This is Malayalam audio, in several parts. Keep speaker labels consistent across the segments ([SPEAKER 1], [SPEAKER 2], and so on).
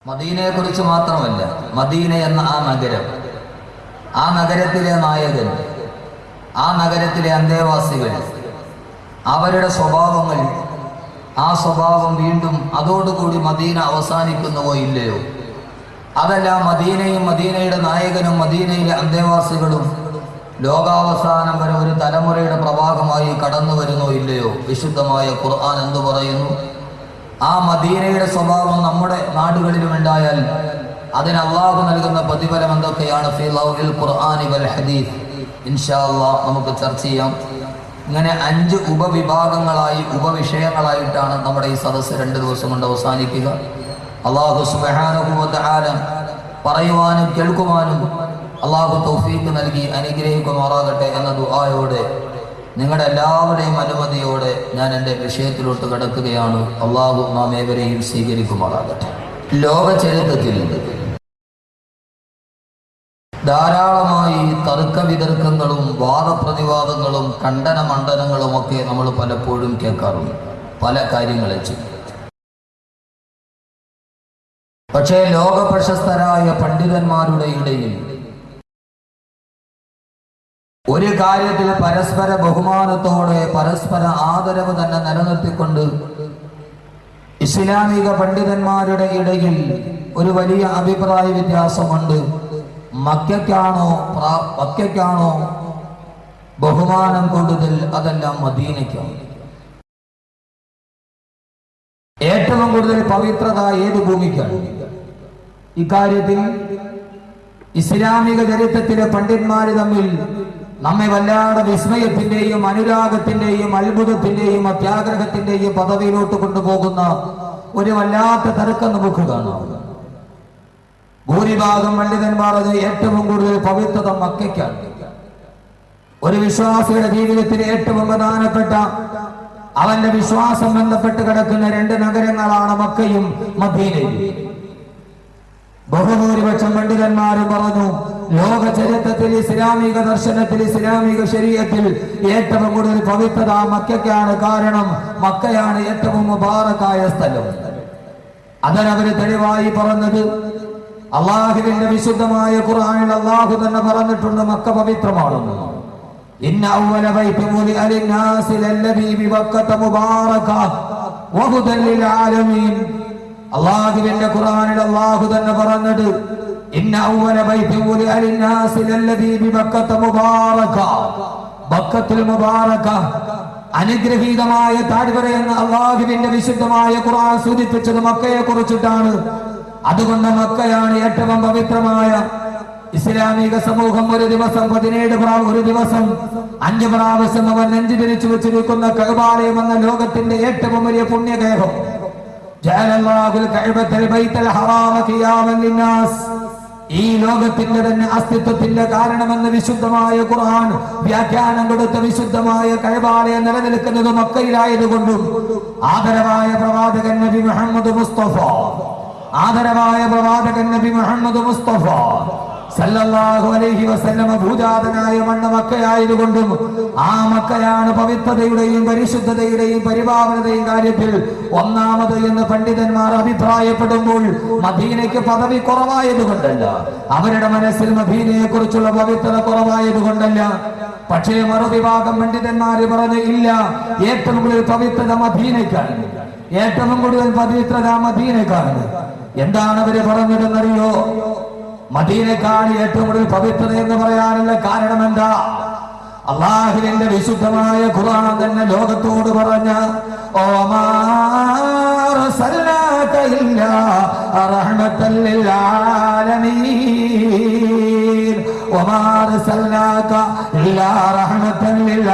[SPEAKER 1] മദീനയെ കുറിച്ച് മാത്രമല്ല, മദീന എന്ന ആ നഗരം, ആ നഗരത്തിലെ നായകൻ, ആ നഗരത്തിലെ അന്തേവാസികൾ, അവരുടെ സ്വഭാവങ്ങൾ, ആ സ്വഭാവം വീണ്ടും അതോടുകൂടി മദീന അവസാനിക്കുന്നുവോ ഇല്ലയോ? അതല്ല, മദീനയും മദീനയുടെ നായകനും മദീനയിലെ അന്തേവാസികളും ലോകാവസാനം വരെ ഒരു തലമുറയുടെ പ്രവാഹമായി കടന്നു വരുന്നോ ഇല്ലയോ? വിശുദ്ധമായ ഖുർആൻ എന്തു പറയുന്നു? ആ മദീനയുടെ സ്വഭാവം നമ്മുടെ നാടുകളിലും ഉണ്ടായാൽ അതിന് അള്ളാഹു നൽകുന്ന പ്രതിഫലം എന്തൊക്കെയാണ്? ഫീ ലൗഹിൽ ഖുർആനി വൽ ഹദീസ്. ഇൻഷാ അല്ലാഹ് നമുക്ക് ചർച്ച ചെയ്യാം. ഇങ്ങനെ 5 ഉപവിഭാഗങ്ങളായി, ഉപവിഷയങ്ങളായിട്ടാണ് നമ്മുടെ ഈ സദസ്സ് 2 ദിവസം കൊണ്ട് അവസാനിക്കുക. അള്ളാഹു സുബ്ഹാനഹു വ തആല പറയുവാനും കേൾക്കുവാനും അള്ളാഹു തൗഫീഖ് നൽകി അനുഗ്രഹിക്കുമാറാകട്ടെ എന്ന ദുആയോടെ നിങ്ങളുടെ എല്ലാവരുടെയും അനുമതിയോടെ ഞാൻ എൻ്റെ വിഷയത്തിലോട്ട് കടക്കുകയാണ്. അള്ളാഹു നാം ഏവരെയും സ്വീകരിക്കുമാറാകട്ടെ. ലോക ചരിത്രത്തിൽ ധാരാളമായി തർക്ക വിതർക്കങ്ങളും വാദപ്രതിവാദങ്ങളും ഖണ്ഡന മണ്ഡനങ്ങളും ഒക്കെ നമ്മൾ പലപ്പോഴും കേൾക്കാറുണ്ട്, പല കാര്യങ്ങളെ ചെയ്യും. പക്ഷേ ലോക പ്രശസ്തരായ പണ്ഡിതന്മാരുടെ ഇടയിൽ ഒരു കാര്യത്തിൽ പരസ്പര ബഹുമാനത്തോടെ പരസ്പര ആദരവ് തന്നെ നിലനിർത്തിക്കൊണ്ട് ഇസ്ലാമിക പണ്ഡിതന്മാരുടെ ഇടയിൽ ഒരു വലിയ അഭിപ്രായ വ്യത്യാസമുണ്ട്. മക്കയ്ക്കാണോ ബഹുമാനം കൂടുതൽ, അതെല്ലാം മദീനയ്ക്കാണ്? ഏറ്റവും കൂടുതൽ പവിത്രത ഏത് ഭൂമിക്കാണ്? ഇക്കാര്യത്തിൽ ഇസ്ലാമിക ചരിത്രത്തിലെ പണ്ഡിതന്മാര് തമ്മിൽ നമ്മെ വല്ലാതെ വിസ്മയത്തിന്റെയും അനുരാഗത്തിന്റെയും അത്ഭുതത്തിന്റെയും അത്യാഗ്രഹത്തിന്റെയും പദവിയിലോട്ട് കൊണ്ടുപോകുന്ന ഒരു വല്ലാത്ത തർക്കം നമുക്ക് കാണാം. ഭൂരിഭാഗം പണ്ഡിതന്മാർ അത് ഏറ്റവും കൂടുതൽ പവിത്രത മക്കയ്ക്കാണ്. ഒരു വിശ്വാസിയുടെ ജീവിതത്തിൽ ഏറ്റവും പ്രധാനപ്പെട്ട അവന്റെ വിശ്വാസം ബന്ധപ്പെട്ട് കിടക്കുന്ന 2 നഗരങ്ങളാണ് മക്കയും മദീനയും. ബഹുഭൂരിപക്ഷം പണ്ഡിതന്മാരും പറഞ്ഞു, ലോക ചരിത്രത്തിൽ ഇസ്ലാമിക ദർശനത്തിൽ ഇസ്ലാമിക ശരീഅത്തിൽ ഏറ്റവും കൂടുതൽ പവിത്രത മക്കയ്ക്കാണ്. കാരണം മക്കയാണ് ഏറ്റവും മുബാറക്കായ സ്ഥലം. അതിനവര് തെളിവായി പറഞ്ഞത് അള്ളാഹുവിന്റെ വിശുദ്ധമായ ഖുർആനിൽ അള്ളാഹു തന്നെ പറഞ്ഞിട്ടുണ്ട് മക്ക പവിത്രമാണെന്ന്. ഇന്ന അവ്വല ബൈത്തിൻ വുദിഅ ലിന്നാസി ലല്ലദീ ബിബക്കത മുബാറക വഹുദൻ ലിൽ ആലമീൻ. അള്ളാഹുവിന്റെ ഖുർആനിൽ അള്ളാഹു തന്നെ പറഞ്ഞത് ഇന്ന അവ്വല ബൈത്തിൻ വുദിഅ ലിന്നാസി ലല്ലദീ ബിബക്കത മുബാറക, ബക്കത്തുൽ മുബാറക, അനുഗ്രഹീതമായ താഴ്വര എന്ന് അള്ളാഹുവിന്റെ വിശുദ്ധമായ ഖുർആൻ സൂചിപ്പിച്ചത് മക്കയെ കുറിച്ചിട്ടാണ്. അതുകൊണ്ട് മക്കയാണ് ഏറ്റവും പവിത്രമായ. ഇസ്ലാമിക സമൂഹം ഒരു ദിവസം 5 പ്രാവശ്യം അവർ നെഞ്ചു തിരിച്ചു വെച്ചിരിക്കുന്ന കഅബാലയം എന്ന ലോകത്തിന്റെ ഏറ്റവും വലിയ പുണ്യഗേഹം. ഈ ലോകത്തിന്റെ തന്നെ അസ്തിത്വത്തിന്റെ കാരണമെന്ന് വിശുദ്ധമായ ഖുർആൻ വ്യാഖ്യാനം കൊടുത്ത വിശുദ്ധമായ കഅബാലയം നിലനിൽക്കുന്നത് മക്കയിലായതുകൊണ്ടും ആദരവായ പ്രവാചകൻ നബി മുഹമ്മദ് മുസ്തഫ സല്ലല്ലാഹു അലൈഹി വസല്ലമ ഭൂജാതനായ മണ്ണ് മക്കയായതുകൊണ്ടും ആ മക്കയാണ് പവിത്രതയുടെയും പരിശുദ്ധതയുടെയും പരിപാവനതയും കാര്യത്തിൽ ഒന്നാമത് എന്ന് പണ്ഡിതന്മാർ അഭിപ്രായപ്പെടുമ്പോൾ മദീനയ്ക്ക് പദവി കുറവായതുകൊണ്ടല്ല, അവരുടെ മനസ്സിൽ മദീനയെ കുറിച്ചുള്ള പവിത്രത കുറവായതുകൊണ്ടല്ല. പക്ഷേ മറുവിഭാഗം പണ്ഡിതന്മാര് പറഞ്ഞു, ഇല്ല, ഏറ്റവും കൂടുതൽ പവിത്രത മദീനയ്ക്കാണ്, ഏറ്റവും കൂടുതൽ പവിത്രത മദീനയ്ക്കാണ്. എന്താണ് അവര് പറഞ്ഞതെന്നറിയോ? മദീനക്കാണ് ഏറ്റവും കൂടുതൽ പവിത്രത എന്ന് പറയാനുള്ള കാരണം എന്താ? അള്ളാഹുവിന്റെ വിശുദ്ധമായ ഖുർആൻ തന്നെ ലോകത്തോട് പറഞ്ഞ ഓമാ അർസൽനാക ഇല്ലാ റഹ്മത്തൽ ലിൽ ആലമീൻ, ഓമാ അർസൽനാക ഇല്ലാ റഹ്മത്തൽ ലിൽ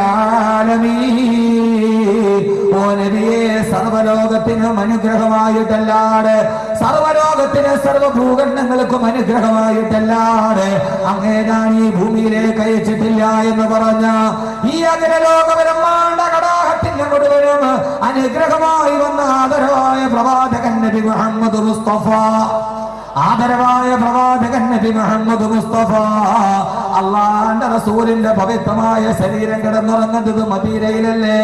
[SPEAKER 1] ആലമീൻ. ഓ നബിയേ, സർവ്വലോകത്തിനും അനുഗ്രഹമായിട്ടല്ലാതെ, സർവ്വലോകത്തിന് സർവ്വഭൂഖണ്ഡങ്ങൾക്കും അനുഗ്രഹമായിട്ടല്ലാതെ അങ്ങേതാണ് ഈ ഭൂമിയിലേക്ക് അയച്ചിട്ടില്ല എന്ന് പറഞ്ഞ ഈ അഖിലലോക ബ്രഹ്മാണ്ഡ കടാഹത്തിന്റെ മുഴുവനും അനുഗ്രഹമായി വന്ന ആദരവായ പ്രവാചകൻ നബി മുഹമ്മദ് മുസ്തഫ, ആദരവായ പ്രവാചകൻ നബി മുഹമ്മദ് മുസ്തഫ,
[SPEAKER 2] അള്ളാന്റെ റസൂലിന്റെ പവിത്രമായ ശരീരം കിടന്നുറങ്ങുന്നത് മദീനയിലല്ലേ.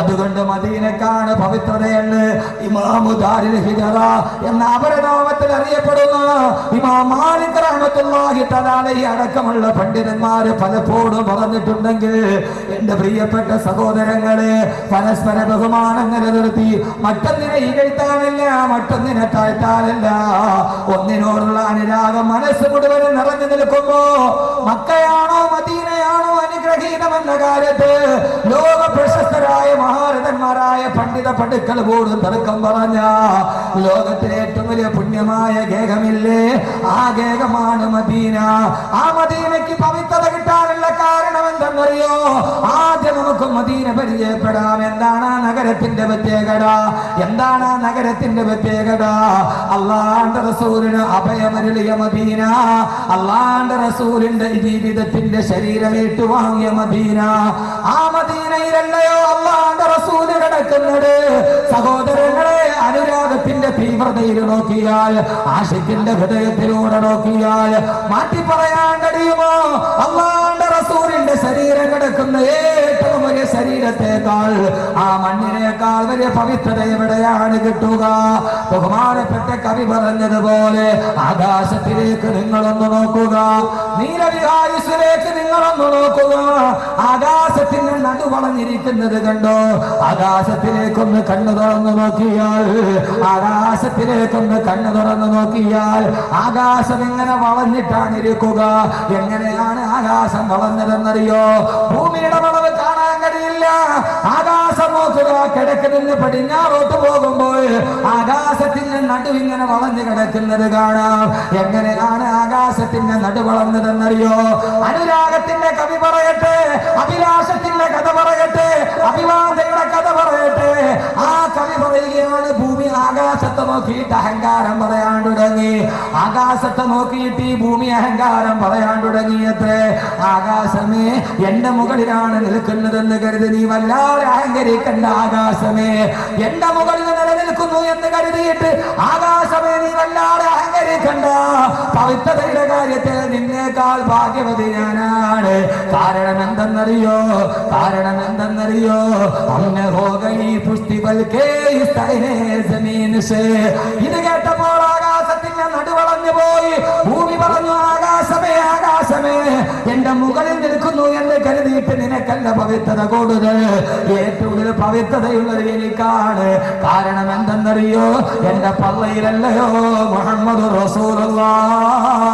[SPEAKER 2] അതുകൊണ്ട് മദീനക്കാണ് പവിത്രതയെന്ന് ഇമാമു ദാരിൽ ഹിജറ എന്ന അപരനാമത്തിൽ അറിയപ്പെടുന്ന ഇമാം മാലിക് റഹ്മത്തുള്ളാഹി തആല അലൈഹി അടക്കമുള്ള പണ്ഡിതന്മാര് പലപ്പോഴും പറഞ്ഞിട്ടുണ്ടെങ്കിൽ എന്റെ പ്രിയപ്പെട്ട സഹോദരങ്ങളെ, പരസ്പര ബഹുമാനം നിലനിർത്തി മറ്റൊന്നിനെ ഇകഴ്ത്താനില്ല, മറ്റൊന്നിനെ താഴ്ത്താനില്ല, ഒന്നിനോടുള്ള അനുരാഗം മനസ്സ് മുഴുവൻ നിറഞ്ഞു നിൽക്കുമ്പോ മക്കയാണോ മദീനയാണോ അനുഗ്രഹീതമെന്ന കാര്യത്ത് ലോക പ്രശസ്തരായ മഹാരഥന്മാരായ പണ്ഡിത പടുക്കൾ പോലും തർക്കം പറഞ്ഞ ലോകത്തിലെ ഏറ്റവും വലിയ പുണ്യമായ ഗേഹമില്ലേ, ആ ഗേഹമാണ് മദീന. ആ മദീനയ്ക്ക് പവിത്രത കിട്ടാനുള്ള കാരണം എന്തെന്നറിയോ? ആദ്യം നമുക്ക് മദീന പരിചയപ്പെടാം. എന്താണ് ആ നഗരത്തിന്റെ പ്രത്യേകത? എന്താണ് ആ നഗരത്തിന്റെ പ്രത്യേകത? അള്ളാന്റെ റസൂലിന് അഭയമരുളിയ മദീന, അള്ളാന്റെ റസൂലിന്റെ ജീവിതത്തിന്റെ ശരീരം ഏറ്റുവാങ്ങിയ മദീന. ആ മദീനയിലല്ലയോ അള്ളാന്റെ റസൂല് കിടക്കുന്നത്? സഹോദരങ്ങളെ, അനുരാഗത്തിന്റെ തീവ്രതയിൽ നോക്കിയാൽ, ആശിക്കിന്റെ ഹൃദയത്തിലൂടെ നോക്കിയാൽ മാറ്റി പറയാൻ കഴിയുമോ? അള്ളാന്റെ റസൂലിന്റെ ശരീരം കിടക്കുന്ന ഏറ്റവും വലിയ ശരീരത്തെക്കാൾ, ആ മണ്ണിനേക്കാൾ വലിയ പവിത്രത എവിടെയാണ് കിട്ടുക? ബഹുമാനപ്പെട്ട കവി പറഞ്ഞതുപോലെ ആകാശത്തിലേക്ക് നിങ്ങളൊന്ന് നോക്കുക, നീലവിഹായുസിലേക്ക് നിങ്ങളൊന്ന് നോക്കുക. ആകാശത്തിന് നടുവളഞ്ഞിരിക്കുന്നത് കണ്ടോ? ആകാശത്തിലേക്കൊന്ന് കണ്ണു തുറന്നു നോക്കിയാൽ, ആകാശത്തിലേക്കൊന്ന് കണ്ണു തുറന്നു നോക്കിയാൽ ആകാശം എങ്ങനെ വളഞ്ഞിട്ടാണ് ഇരിക്കുക? എങ്ങനെയാണ് ആകാശം വളഞ്ഞതെന്നറിയോ? ഭൂമിയുടെ വളവ് കാണാൻ കഴിയില്ല. ആകാശം നോക്കുക, കിഴക്ക് നിന്ന് പടിഞ്ഞാറോട്ട് പോകുമ്പോൾ ആകാശത്തിന്റെ നടുവിങ്ങനെ വളഞ്ഞു കിടക്കുന്നത് കാണാം. എങ്ങനെയാണ് ആകാശത്തിന്റെ നടു വളർന്നതെന്നറിയോ? അനുരാഗത്തിന്റെ കവി പറയട്ടെ, അഭിലാഷത്തിന്റെ കഥ പറയട്ടെ, അഭിവാദയുടെ കഥ പറയട്ടെ. ആ കവി പറയുകയാണ്, ഭൂമി ആകാശത്തെ നോക്കിയിട്ട് അഹങ്കാരം പറയാൻ തുടങ്ങി. ആകാശത്തെ നോക്കിയിട്ട് ഈ ഭൂമി അഹങ്കാരം പറയാൻ തുടങ്ങിയത്രേ. ആകാശമേ, എന്റെ മുകളിലാണ് നിൽക്കുന്നതെന്ന് കരുതി നീ വല്ലാതെ അഹങ്കരിക്കണ്ട. ആകാശമേ, എന്റെ മുകളിൽ നിലനിൽക്കുന്നു എന്ന് കരുതിയിട്ട് ആകാശമേ നീ വല്ലാതെ അഹങ്കരിക്കണ്ട. പവിത്രതയുടെ കാര്യത്തിൽ നിന്നേക്കാൾ ഭാഗ്യവതി ഞാനാണ്. കാരണം എന്തെന്നറിയോ? കാരണം എന്തെന്നറിയോ? അന്ന് ഹോഗയി പുഷ്ടി ബൽക്കേ ജമീൻ സേ. ഇത് കേട്ടപ്പോൾ ആകാശത്തിന്റെ നടുവളഞ്ഞു പോയി. ഭൂമി പറഞ്ഞു, ആകാശമേ ആകാശമേ, എന്റെ മുകളിൽ നിൽക്കുന്നു എന്ന് കരുതിയിട്ട് നിനക്കല്ല പവിത്രത കൂടുതൽ. ഏറ്റവും പവിത്രതയുള്ളത് എനിക്കാണ്. കാരണം എന്തെന്നറിയോ? എന്റെ പള്ളയിലല്ലയോ മുഹമ്മദ് റസൂലുള്ളാഹ്,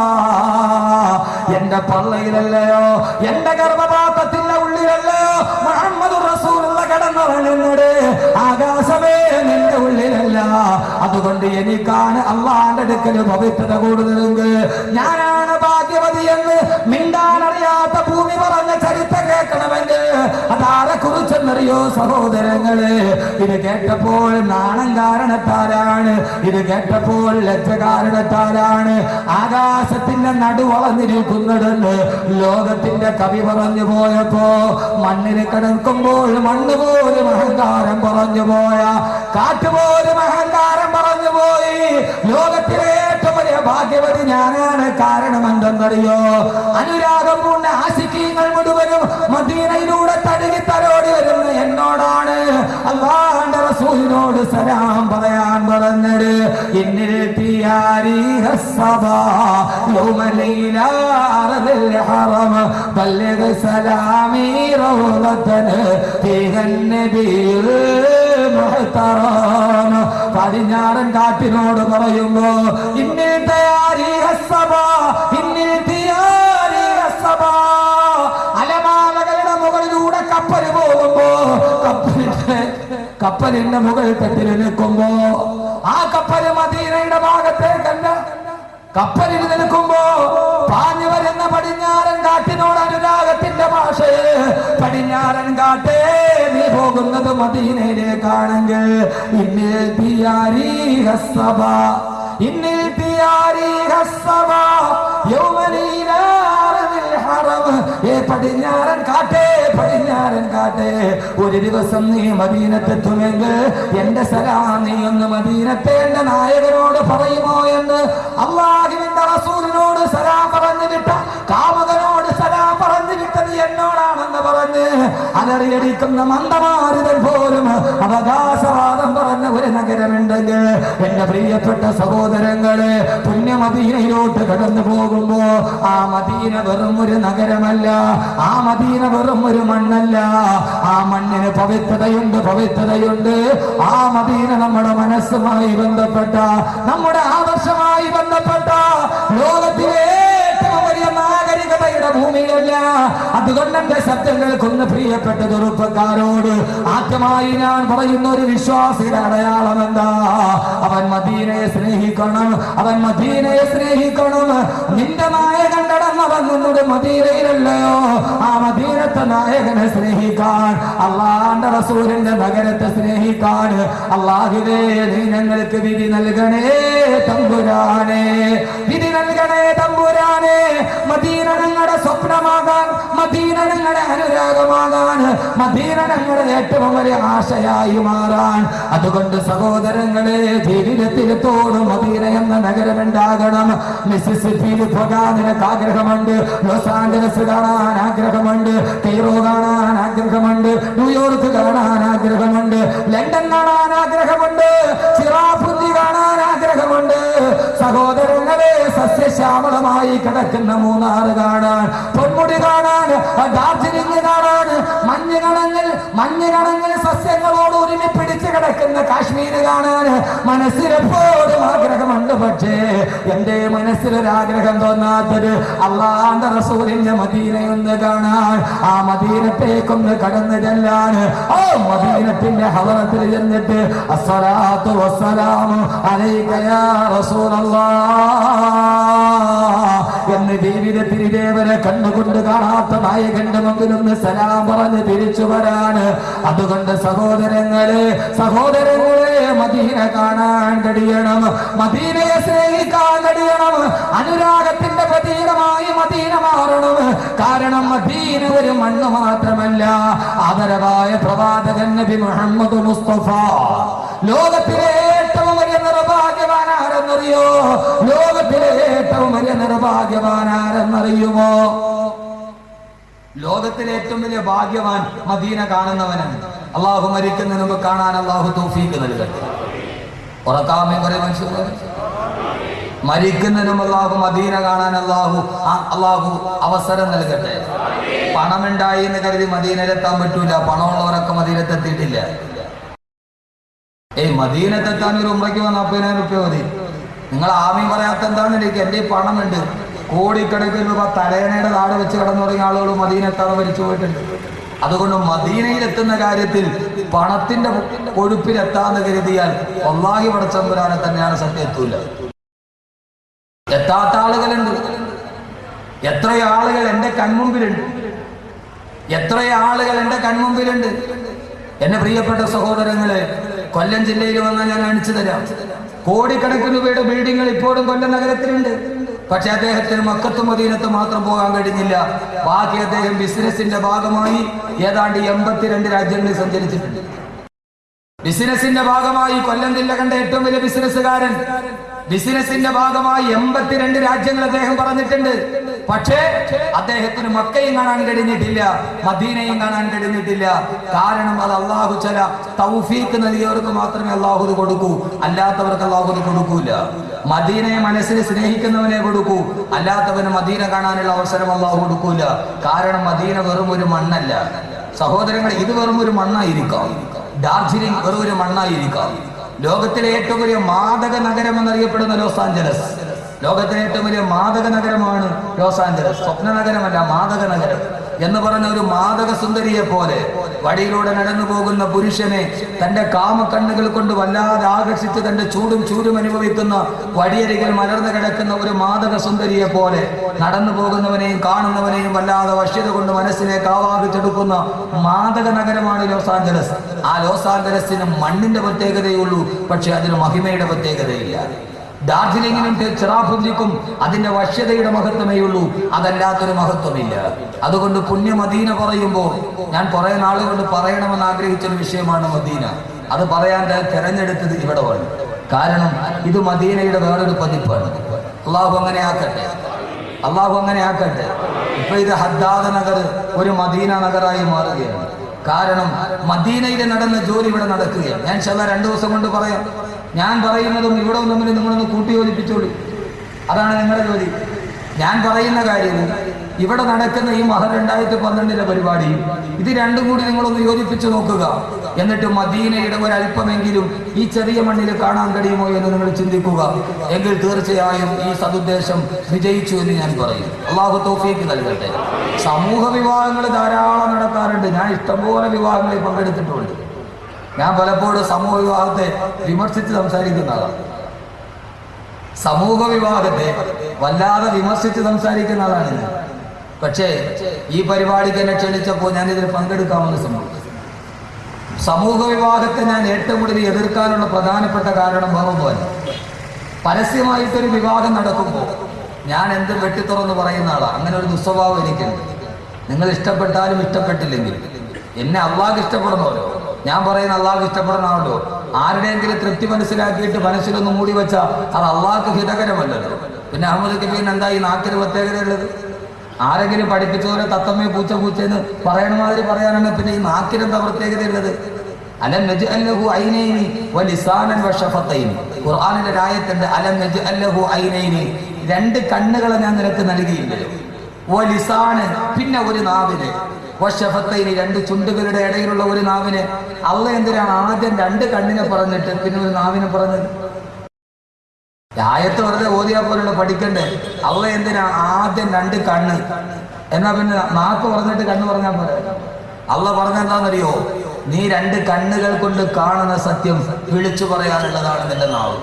[SPEAKER 2] എന്റെ പള്ളയിലല്ലയോ, എന്റെ ഗർഭപാത്രത്തിന്റെ ഉള്ളിലല്ലയോ മുഹമ്മദ് റസൂലുള്ള കിടന്നുറങ്ങുന്നത്? ആകാശമേ, നിന്റെ ഉള്ളിലല്ല. അതുകൊണ്ട് എനിക്കാണ് അള്ളാന്റെ അടുക്കൽ പവിത്രത കൂടുതലെങ്കിൽ ഞാനാണ് ഭാഗ്യവതി എന്ന് മിണ്ടാനറിയാത്ത ഭൂമി പറഞ്ഞ ചരിത്രം കേൾക്കണമെങ്കിൽ അതാരെ കുറിച്ചെന്നറിയോ സഹോദരങ്ങള്? ഇത് കേട്ടപ്പോൾ നാണം കാരണത്താലാണ്, ഇത് കേട്ടപ്പോൾ ലജ്ജ കാരണത്താലാണ് ആകാശത്തിന്റെ നടുവളഞ്ഞിരിക്കുന്നതെന്ന് ലോകത്തിന്റെ കവി പറഞ്ഞു പോയപ്പോ, മണ്ണിൽ കിടക്കുമ്പോൾ മണ്ണ് പോലും അഹങ്കാരം പറഞ്ഞു പോയ, കാറ്റ് പോലും അഹങ്കാരം പറഞ്ഞു പോയി. ലോകത്തിലെ ഏറ്റവും വലിയ ഭാഗ്യവതി ഞാനാണ്. കാരണം എന്തെന്നറിയോ? അനുരാഗം പൂണ്ട ആശിക്കീങ്ങൾ മുഴുവനും മദീനയിലൂടെ തഴുകി തലോടി വരുന്ന എന്നോടാണ് അല്ലാഹുവിന്റെ റസൂലിനോട് സലാം പറയാൻ പറഞ്ഞത്. ഇന്നിൽ തിയാരി ഹസ്സബാ യൗമ ലൈലാറൽ ഹറം ബല്ലഗ സലാമി റൗളതൻ ഫീഹൻ നബിയുൽ മുഹ്തറം. പടിഞ്ഞാറൻ കാറ്റിനോട് പറയുമ്പോ, ഇന്നിൽ തയാരി ഹസ്സബാ, ഇന്നിൽ തിയാരി ഹസ്സബാ. അലമാലകളുടെ മുകളിലൂടെ കപ്പൽ പോകുമ്പോ, കപ്പലിന്റെ മുകൾ തട്ടിൽ നിൽക്കുമ്പോ, ആ കപ്പല് മദീനയുടെ ഭാഗത്തേക്കല്ല, കപ്പലിൽ നിൽക്കുമ്പോ പാഞ്ഞു വരുന്ന പടിഞ്ഞാറൻ കാറ്റിനോട് അനുരാഗത്തിന്റെ ഭാഷയെ, പടിഞ്ഞാറൻ കാറ്റേ നീ പോകുന്നത് മദീനയിലേക്കാണെങ്കിൽ ഇന്നിൽ തിയാരി ഹസ്സബാ, ഇന്നിൽ തിയാരി ഹസ്സബാ യൗമ ലൈലാറൽ ഹറം. ഏ പടിഞ്ഞാറൻ കാറ്റേ, പടിഞ്ഞാറൻ കാറ്റേ, ഒരു ദിവസം നീ മദീനത്തെത്തുമെങ്കിൽ എന്റെ സലാം നീ ഒന്ന് മദീനത്തെ എന്റെ നായകനോട് പറയുമോ എന്ന് അല്ലാഹുവിന്റെ റസൂലിനോട് സലാം പറഞ്ഞു വിട്ട കാമുകനോട് സലാം അലറിയടിക്കുന്ന മന്ദമാരുതൻ പോലും അവകാശവാദം പറഞ്ഞ ഒരു നഗരമുണ്ടെങ്കിൽ എന്റെ പ്രിയപ്പെട്ട സഹോദരങ്ങളെ, പുണ്യ മദീനയിലോട്ട് കടന്നു പോകുമ്പോ ആ മദീന വെറും ഒരു നഗരമല്ല, ആ മദീന വെറും ഒരു മണ്ണല്ല. ആ മണ്ണിന് പവിത്രതയുണ്ട്. ആ മദീന നമ്മുടെ മനസ്സുമായി ബന്ധപ്പെട്ട, നമ്മുടെ ആദർശമായി ബന്ധപ്പെട്ട ലോകത്തിലെ ഏറ്റവും വലിയ നാഗരികതയുടെ ഭൂമിയല്ല. അതുകൊണ്ട് എന്റെ ശബ്ദങ്ങൾക്കൊന്ന് പ്രിയപ്പെട്ട ചെറുപ്പക്കാരോട് ആദ്യമായി ഞാൻ പറയുന്ന ഒരു വിശ്വാസിയുടെ അടയാളം എന്താ? അവൻ മദീനയെ സ്നേഹിക്കണം, അവൻ മദീനയെ സ്നേഹിക്കണം. നിന്റെ നായകൻ കടന്നവൻ നിന്നോട് മദീനയിലല്ലയോ? ആ മദീനത്തെ നായകനെ സ്നേഹിക്കാൻ, അള്ളാന്റെ റസൂലിന്റെ നഗരത്തെ സ്നേഹിക്കാൻ അള്ളാഹുവേ നീ ഞങ്ങൾക്ക് വിധി നൽകണേ തമ്പുരാനെ, വിധി നൽകണേ തമ്പുരാനെ. മദീന ഞങ്ങളുടെ സ്വപ്നമാകാൻ, മദീന ഞങ്ങളുടെ അനുരാഗമാകാൻ, മദീന ഞങ്ങളുടെ ഏറ്റവും വലിയ ആശയായി മാറാൻ. അതുകൊണ്ട് സഹോദരങ്ങളെ, ജീവിതത്തിലെത്തോടും മദീന എന്ന നഗരമുണ്ടാകണം. മിസിസിപ്പിയിൽ പോകാൻ നിനക്ക് ആഗ്രഹമുണ്ട്, ലോസ് ആഞ്ചലസ് കാണാൻ ആഗ്രഹമുണ്ട്, കെയ്റോ കാണാൻ ആഗ്രഹമുണ്ട്, ന്യൂയോർക്ക് കാണാൻ ആഗ്രഹമുണ്ട്, ലണ്ടൻ കാണാൻ ആഗ്രഹമുണ്ട്, ചിറാപുഞ്ചി കാണാൻ ആഗ്രഹമുണ്ട്. സഹോദരങ്ങളെ, സസ്യശ്യാമളമായി കിടക്കുന്ന മൂന്നാറ് കാണാൻ, പൊന്മുടി കാണാൻ, ഡാർജിലിംഗ് കാണാൻ, മഞ്ഞുകണങ്ങിൽ സസ്യങ്ങളോട് ഒരുമി പിടിച്ച് കിടക്കുന്ന കാശ്മീര് കാണാൻ മനസ്സിലെപ്പോഴും ആഗ്രഹമുണ്ട്. പക്ഷേ എന്റെ മനസ്സിലൊരാഗ്രഹം തോന്നാത്തത് അള്ളാന്റെ റസൂലിന്റെ മദീനയൊന്ന് കാണാൻ, ആ മദീനത്തേക്കൊന്ന് കടന്നു ചെല്ലാൻ, ആ മദീനത്തിന്റെ ഹദറത്തിൽ ചെന്നിട്ട് അസ്സലാത്തു വസ്സലാമു അലൈക യാ റസൂലല്ലാഹ് എന്ന് ജീവിതത്തിൽ ഇതേവരെ കണ്ണുകൊണ്ട് കാണാത്ത നായകന്റെ മുമ്പിലൊന്ന് സലാം പറഞ്ഞ് തിരിച്ചു വരാന്. അതുകൊണ്ട് സഹോദരങ്ങളെ, മദീന കാണാൻ കഴിയണം, മദീനയെ സ്നേഹിക്കാൻ കഴിയണം. അനുരാഗത്തിന്റെ പ്രതീകമായി മദീന മാറണം. കാരണം മദീന ഒരു മണ്ണ് മാത്രമല്ല, ആദരവായ പ്രവാചകൻ നബി മുഹമ്മദ് മുസ്തഫ. ലോകത്തിലെ ഏറ്റവും വലിയ നിർഭാഗ്യവാൻ ആരെന്നറിയോ? ലോകത്തിലെ ഏറ്റവും വലിയ നിർഭാഗ്യവാൻ ആരെന്നറിയുമോ? ലോകത്തിലെ ഏറ്റവും വലിയ ഭാഗ്യവാൻ മദീന കാണുന്നവനാണ്. അള്ളാഹു മരിക്കുന്നതിന് മുമ്പ് കാണാൻ അള്ളാഹു തൗഫീഖ് നൽകട്ടെ. ഉറക്കാമേ പറയും മനുഷ്യർ, മരിക്കുന്നതിനും അള്ളാഹു മദീന കാണാൻ അള്ളാഹു അവസരം നൽകട്ടെ. പണമുണ്ടായി എന്ന് കരുതി മദീനയിലെത്താൻ പറ്റൂല. പണമുള്ളവരൊക്കെ മദീനത്തെത്തിയിട്ടില്ല. മദീനത്തെത്താൻ ഒരു ഉംറയ്ക്ക് വന്ന 40,000 രൂപ മതി. നിങ്ങൾ ആമീൻ പറയാത്ത എന്താണ്? എനിക്ക് എൻ്റെ പണമുണ്ട്, കോടിക്കണക്കിന് രൂപ തലേനയുടെ താഴെ വെച്ച് കടന്നു തുടങ്ങിയ ആളുകൾ മദീനത്താണ് മരിച്ചു പോയിട്ടുണ്ട്. അതുകൊണ്ട് മദീനയിൽ എത്തുന്ന കാര്യത്തിൽ പണത്തിന്റെ കൊഴുപ്പിലെത്താന്ന് കരുതിയാൽ വല്ലാഹി പടച്ചമ്പുരാനെ തന്നെയാണ് സത്യം എത്തൂല. എത്താത്ത ആളുകളുണ്ട്. എത്രയോ ആളുകൾ എൻ്റെ കൺമുമ്പിലുണ്ട്, എത്രയോ ആളുകൾ എൻ്റെ കൺമുമ്പിലുണ്ട്. എന്നെ പ്രിയപ്പെട്ട സഹോദരങ്ങളെ, കൊല്ലം ജില്ലയിൽ വന്നാൽ ഞാൻ കാണിച്ചു തരാം. കോടിക്കണക്കിന് രൂപയുടെ ബിൽഡിങ്ങൾ ഇപ്പോഴും കൊല്ലം നഗരത്തിലുണ്ട്. പക്ഷെ അദ്ദേഹത്തിന് മക്കത്തും മദീനത്തും മാത്രം പോകാൻ കഴിഞ്ഞില്ല. ബാക്കി അദ്ദേഹം ബിസിനസിന്റെ ഭാഗമായി ഏതാണ്ട് 82 രാജ്യങ്ങളിൽ സഞ്ചരിച്ചിട്ടുണ്ട്. ബിസിനസിന്റെ ഭാഗമായി കൊല്ലം ജില്ല കണ്ട ഏറ്റവും വലിയ ബിസിനസ്സുകാരൻ. ബിസിനസിന്റെ ഭാഗമായി 82 രാജ്യങ്ങൾ അദ്ദേഹം പറഞ്ഞിട്ടുണ്ട്. പക്ഷേ അദ്ദേഹത്തിന് മക്കയും കാണാൻ കഴിഞ്ഞിട്ടില്ല, മദീനയും കാണാൻ കഴിഞ്ഞിട്ടില്ല. കാരണം അത് അള്ളാഹു ചില തൗഫീഖ് നൽകിയവർക്ക് മാത്രമേ അള്ളാഹു ഇത് കൊടുക്കൂ, അല്ലാത്തവർക്ക് അള്ളാഹു ഇത് കൊടുക്കൂല. മദീനയെ മനസ്സിൽ സ്നേഹിക്കുന്നവനെ കൊടുക്കൂ, അല്ലാത്തവന് മദീന കാണാനുള്ള അവസരം അള്ളാഹു കൊടുക്കൂല. കാരണം മദീന വെറും ഒരു മണ്ണല്ല സഹോദരങ്ങൾ, ഇത് വെറും ഒരു മണ്ണായിരിക്കാം. ഡാർജിലിംഗ് വെറും ഒരു മണ്ണായിരിക്കാം. ലോകത്തിലെ ഏറ്റവും വലിയ മാദക നഗരം എന്നറിയപ്പെടുന്ന ലോസ് ആഞ്ചലസ്, ലോകത്തിലെ ഏറ്റവും വലിയ മാദക നഗരമാണ് ലോസ് ആഞ്ചലസ്. സ്വപ്ന നഗരമല്ല, മാദക നഗരം എന്ന് പറഞ്ഞ ഒരു മാദക സുന്ദരിയെ പോലെ വഴിയിലൂടെ നടന്നു പോകുന്ന പുരുഷനെ തന്റെ കാമക്കണ്ണുകൾ കൊണ്ട് വല്ലാതെ ആകർഷിച്ച് തന്റെ ചൂടും അനുഭവിക്കുന്ന വഴിയരികിൽ മലർന്നു കിടക്കുന്ന ഒരു മാദക സുന്ദരിയെ പോലെ നടന്നു പോകുന്നവനെയും കാണുന്നവനെയും വല്ലാതെ വശ്യത കൊണ്ട് മനസ്സിലേക്ക് ആവാഹിച്ചെടുക്കുന്ന മാദക നഗരമാണ് ലോസ് ആഞ്ചലസ്. ആ ലോസ് ആഞ്ചലസിന് മണ്ണിന്റെ പ്രത്യേകതയുള്ളൂ, പക്ഷെ അതിന് മഹിമയുടെ പ്രത്യേകതയില്ല. ഡാർജിലിംഗിനും ചിറാപുഞ്ചിക്കും അതിന്റെ വശ്യതയുടെ മഹത്വമേയുള്ളൂ, അതല്ലാത്തൊരു മഹത്വമില്ല. അതുകൊണ്ട് പുണ്യ മദീന പറയുമ്പോൾ ഞാൻ കുറെ നാളുകൊണ്ട് പറയണമെന്ന് ആഗ്രഹിച്ചൊരു വിഷയമാണ് മദീന. അത് പറയാൻ തെരഞ്ഞെടുത്തത് ഇവിടെ വേണം. കാരണം ഇത് മദീനയുടെ വേറൊരു പതിപ്പാണ്. അള്ളാഹു അങ്ങനെ ആക്കട്ടെ, അള്ളാഹു അങ്ങനെ ആക്കട്ടെ. ഇപ്പൊ ഇത് ഹദ്ദാദ് നഗർ ഒരു മദീന നഗറായി മാറുകയാണ്. കാരണം മദീനയിൽ നടന്ന ജോലി ഇവിടെ നടക്കുകയാണ്. ഞാൻ ഇൻഷാ അല്ലാഹ് 2 ദിവസം കൊണ്ട് പറയാം. ഞാൻ പറയുന്നതും ഇവിടെ തമ്മിൽ നിങ്ങളൊന്ന് കൂട്ടിയോജിപ്പിച്ചോളൂ. അതാണ് നിങ്ങളുടെ ജോലി. ഞാൻ പറയുന്ന കാര്യവും ഇവിടെ നടക്കുന്ന ഈ മഹർ 2012 പരിപാടിയും ഇത് രണ്ടും കൂടി നിങ്ങളൊന്ന് യോജിപ്പിച്ച് നോക്കുക. എന്നിട്ട് മദീനയുടെ ഒരല്പമെങ്കിലും ഈ ചെറിയ മണ്ണിൽ കാണാൻ കഴിയുമോ എന്ന് നിങ്ങൾ ചിന്തിക്കുക. എങ്കിൽ തീർച്ചയായും ഈ സതുദ്ദേശം വിജയിച്ചു എന്ന് ഞാൻ പറയും. അള്ളാഹു തൗഫീഖ് നൽകട്ടെ. സമൂഹ വിവാഹങ്ങൾ ധാരാളം നടക്കാറുണ്ട്. ഞാൻ ഇഷ്ടംപോലെ വിവാഹങ്ങളിൽ പങ്കെടുത്തിട്ടുണ്ട്. ഞാൻ പലപ്പോഴും സമൂഹ വിവാഹത്തെ വിമർശിച്ച് സംസാരിക്കുന്ന ആളാണ്. സമൂഹ വിവാഹത്തെ വല്ലാതെ വിമർശിച്ച് സംസാരിക്കുന്ന ആളാണ് ഞാൻ. പക്ഷേ ഈ പരിപാടിക്ക് എന്നെ ക്ഷണിച്ചപ്പോൾ ഞാൻ ഇതിൽ പങ്കെടുക്കാമെന്ന് സംഭവിച്ചു. സമൂഹ വിവാഹത്തെ ഞാൻ ഏറ്റവും കൂടുതൽ എതിർക്കാനുള്ള പ്രധാനപ്പെട്ട കാരണം വേറൊന്നുമല്ല. പരസ്യമായിട്ടൊരു വിവാഹം നടക്കുമ്പോൾ ഞാൻ എന്ത് വെട്ടിത്തുറന്ന് പറയുന്ന ആളാണ്. അങ്ങനെ ഒരു ദുസ്വഭാവം എനിക്കുണ്ട്. നിങ്ങൾ ഇഷ്ടപ്പെട്ടാലും ഇഷ്ടപ്പെട്ടില്ലെങ്കിലും എന്നെ അള്ളാഹ് ഇഷ്ടപ്പെടണമല്ലോ. ഞാൻ പറയുന്ന അള്ളാഹ് ഇഷ്ടപ്പെടണമല്ലോ. ആരുടെയെങ്കിലും തൃപ്തി മനസ്സിലാക്കിയിട്ട് മനസ്സിലൊന്ന് മൂടി വെച്ചാൽ അത് അള്ളാഹ്ക്ക് ഹിതകരമല്ലല്ലോ. പിന്നെ അഹമ്മദ് കബീറിന് എന്താ ഈ നാക്കിന് പ്രത്യേകതയുള്ളത്? ആരെങ്കിലും പഠിപ്പിച്ചതുപോലെ തത്തമ്മേ പൂച്ച പൂച്ചെന്ന് പറയണ മാതിരി പറയാനാണ്. പിന്നെ ഈ നാക്കിനെന്താ പ്രത്യേകതയുള്ളത്? അലം നജ്അൽ ലഹു ഐനൈനി വലിസാനൻ വശഫത്തൈൻ. ഖുർആനിലെ ആയത്തുണ്ട്, അലം നജ്അൽ ലഹു ഐനൈനി, 2 കണ്ണുകളെ ഞാൻ നിനക്ക് നൽകിയില്ലയോ, വലിസാനൻ, പിന്നെ ഒരു നാവിന്, വശഫത്തൈനി, 2 ചുണ്ടുകളുടെ ഇടയിലുള്ള ഒരു നാവിന്. അള്ളാഹ് എന്തിനാണ് ആദ്യം 2 കണ്ണിനെ പറഞ്ഞിട്ട് പിന്നെ ഒരു നാവിനെ പറഞ്ഞത്? ആയത്ത് വെറുതെ ഓതിയാ പോലുള്ള പഠിക്കണ്ടേ? അള്ളാഹ് എന്തിനാ ആദ്യം 2 കണ്ണ്, എന്നാ പിന്നെ നാക്ക് പറഞ്ഞിട്ട് കണ്ണ് പറഞ്ഞാൽ പോരെ? അള്ളാഹ് പറഞ്ഞെന്താണെന്നറിയോ? നീ 2 കണ്ണുകൾ കൊണ്ട് കാണുന്ന സത്യം വിളിച്ചു പറയാനുള്ളതാണ് നിന്റെ നാവ്.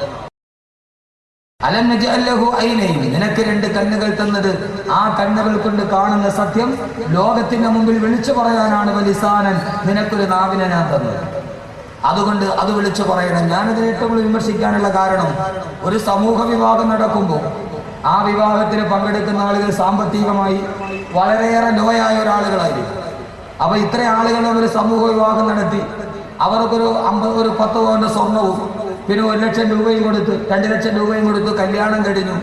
[SPEAKER 2] അലം നജ്അൽ ലഹു ഐനൈൻ, നിനക്ക് 2 കണ്ണുകൾ തന്നത് ആ കണ്ണുകൾ കൊണ്ട് കാണുന്ന സത്യം ലോകത്തിന്റെ മുമ്പിൽ വിളിച്ചു പറയാനാണ്. വലിസാനൻ, നിനക്കൊരു നാവിനെ ഞാൻ തന്നത്. അതുകൊണ്ട് അത് വിളിച്ചു പറയണം. ഞാനതിനെ ഏറ്റവും വിമർശിക്കാനുള്ള കാരണം, ഒരു സമൂഹ വിവാഹം നടക്കുമ്പോൾ ആ വിവാഹത്തിന് പങ്കെടുക്കുന്ന ആളുകൾ സാമ്പത്തികമായി വളരെയേറെ ലോയായ ഒരാളുകളായിരിക്കും. അപ്പൊ ഇത്ര ആളുകൾ ഒരു സമൂഹ വിവാഹം നടത്തി അവർക്കൊരു 10 പവന്റെ സ്വർണവും പിന്നെ 1 ലക്ഷം രൂപയും കൊടുത്ത് 2 ലക്ഷം രൂപയും കൊടുത്ത് കല്യാണം കഴിഞ്ഞു.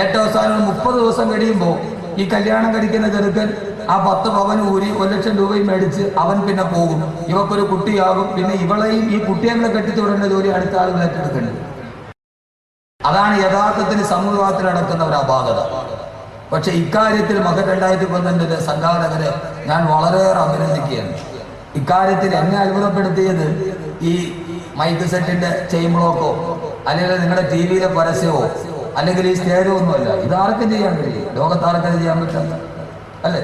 [SPEAKER 2] ഏറ്റവും അവസാനം 30 ദിവസം കഴിയുമ്പോൾ ഈ കല്യാണം കഴിക്കുന്ന ചെറുക്കൻ ആ 10 പവൻ ഊരി 1 ലക്ഷം രൂപയും മേടിച്ച് അവൻ പിന്നെ പോകും. ഇവക്കൊരു കുട്ടിയാകും. പിന്നെ ഇവളെയും ഈ കുട്ടികളെ കെട്ടിച്ചു വിടേണ്ട ജോലി അടുത്ത ആളുകൾ ഏറ്റെടുക്കേണ്ടത്. അതാണ് യഥാർത്ഥത്തിൽ സമൂഹത്തിൽ നടക്കുന്ന ഒരു അപാകത. പക്ഷെ ഇക്കാര്യത്തിൽ മകൻ 2012 സംഘാടകരെ ഞാൻ വളരെയേറെ അഭിനന്ദിക്കുകയാണ്. ഇക്കാര്യത്തിൽ എന്നെ അത്ഭുതപ്പെടുത്തിയത് ഈ മൈക്ക് സെറ്റിന്റെ ചെയിൻ ബ്ലോക്കോ അല്ലെങ്കിൽ നിങ്ങളുടെ TV-യിലെ പരസ്യമോ അല്ലെങ്കിൽ ഈ സ്റ്റേജോ ഒന്നുമല്ല. ഇതാർക്കും ചെയ്യാൻ കഴിയും. ലോകത്താർക്കും ചെയ്യാൻ പറ്റില്ല അല്ലേ?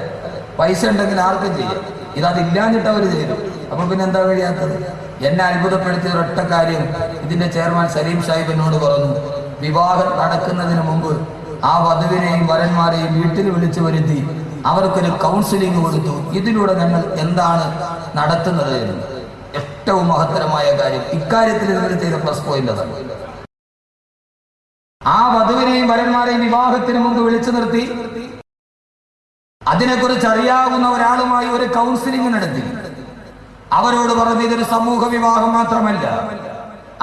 [SPEAKER 2] പൈസ ഉണ്ടെങ്കിൽ ആർക്കും ചെയ്യാം. ഇതതില്ലാഞ്ഞിട്ട് അവർ ചെയ്തു. അപ്പൊ പിന്നെ എന്താ കഴിയാത്തത്? എന്നെ അത്ഭുതപ്പെടുത്തിയ ഒരൊറ്റ കാര്യം, ഇതിന്റെ ചെയർമാൻ സലീം സാഹിബ് എന്നോട് പറഞ്ഞു, വിവാഹം നടക്കുന്നതിന് മുമ്പ് ആ വധുവിനെയും വരന്മാരെയും വീട്ടിൽ വിളിച്ചു വരുത്തി അവർക്കൊരു കൗൺസിലിംഗ് കൊടുത്തു. ഇതിലൂടെ ഞങ്ങൾ എന്താണ് നടത്തുന്നത് എന്ന്. ഏറ്റവും മഹത്തരമായ കാര്യം ഇക്കാര്യത്തിൽ ഇവർ ചെയ്ത പ്ലസ് പോയിന്റ് അതാണ്. ആ വധുവിനെയും വരന്മാരെയും വിവാഹത്തിന് മുമ്പ് വിളിച്ചു നിർത്തി അതിനെക്കുറിച്ച് അറിയാവുന്ന ഒരാളുമായി ഒരു കൗൺസിലിംഗ് നടത്തി. അവരോട് പറഞ്ഞു, ഇതൊരു സമൂഹ വിവാഹം മാത്രമല്ല,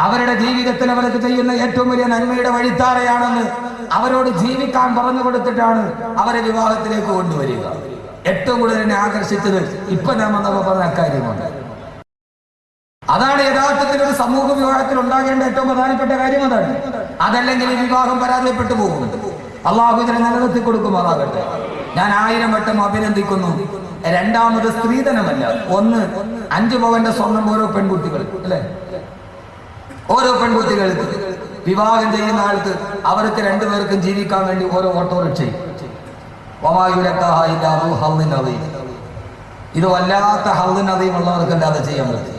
[SPEAKER 2] അവരുടെ ജീവിതത്തിൽ അവർക്ക് ചെയ്യുന്ന ഏറ്റവും വലിയ നന്മയുടെ വഴിത്താരയാണെന്ന് അവരോട് ജീവിക്കാൻ പറഞ്ഞു കൊടുത്തിട്ടാണ് അവരെ വിവാഹത്തിലേക്ക് കൊണ്ടുവരിക. ഏറ്റവും കൂടുതൽ എന്നെ ആകർഷിച്ചത് ഇപ്പൊ ഞാൻ വന്നപ്പോൾ പറഞ്ഞ അക്കാര്യമാണ്. അതാണ് യഥാർത്ഥത്തിൽ ഒരു സമൂഹ വിവാഹത്തിൽ ഉണ്ടാകേണ്ട ഏറ്റവും പ്രധാനപ്പെട്ട കാര്യം. അതാണ്. അതല്ലെങ്കിൽ ഈ വിവാഹം പരാജയപ്പെട്ടു പോകും. അള്ളാഹു ഇതിനെ നിലനിർത്തി കൊടുക്കുമാറാകട്ടെ. ഞാൻ 1000 വട്ടം അഭിനന്ദിക്കുന്നു. രണ്ടാമത് സ്ത്രീധനമല്ല. 1 5 പവന്റെ സ്വർണം ഓരോ പെൺകുട്ടികൾക്ക്, അല്ലെ? ഓരോ പെൺകുട്ടികൾക്ക് വിവാഹം ചെയ്യുന്ന ആൾക്ക് അവർക്ക് 2 പേർക്കും ജീവിക്കാൻ വേണ്ടി ഓരോ ഓട്ടോറിക്ഷയും. ഇത് വല്ലാത്ത ഹൗദിൻ അദീം ഉള്ളവർക്ക് അല്ലാതെ ചെയ്യാൻ പറ്റും.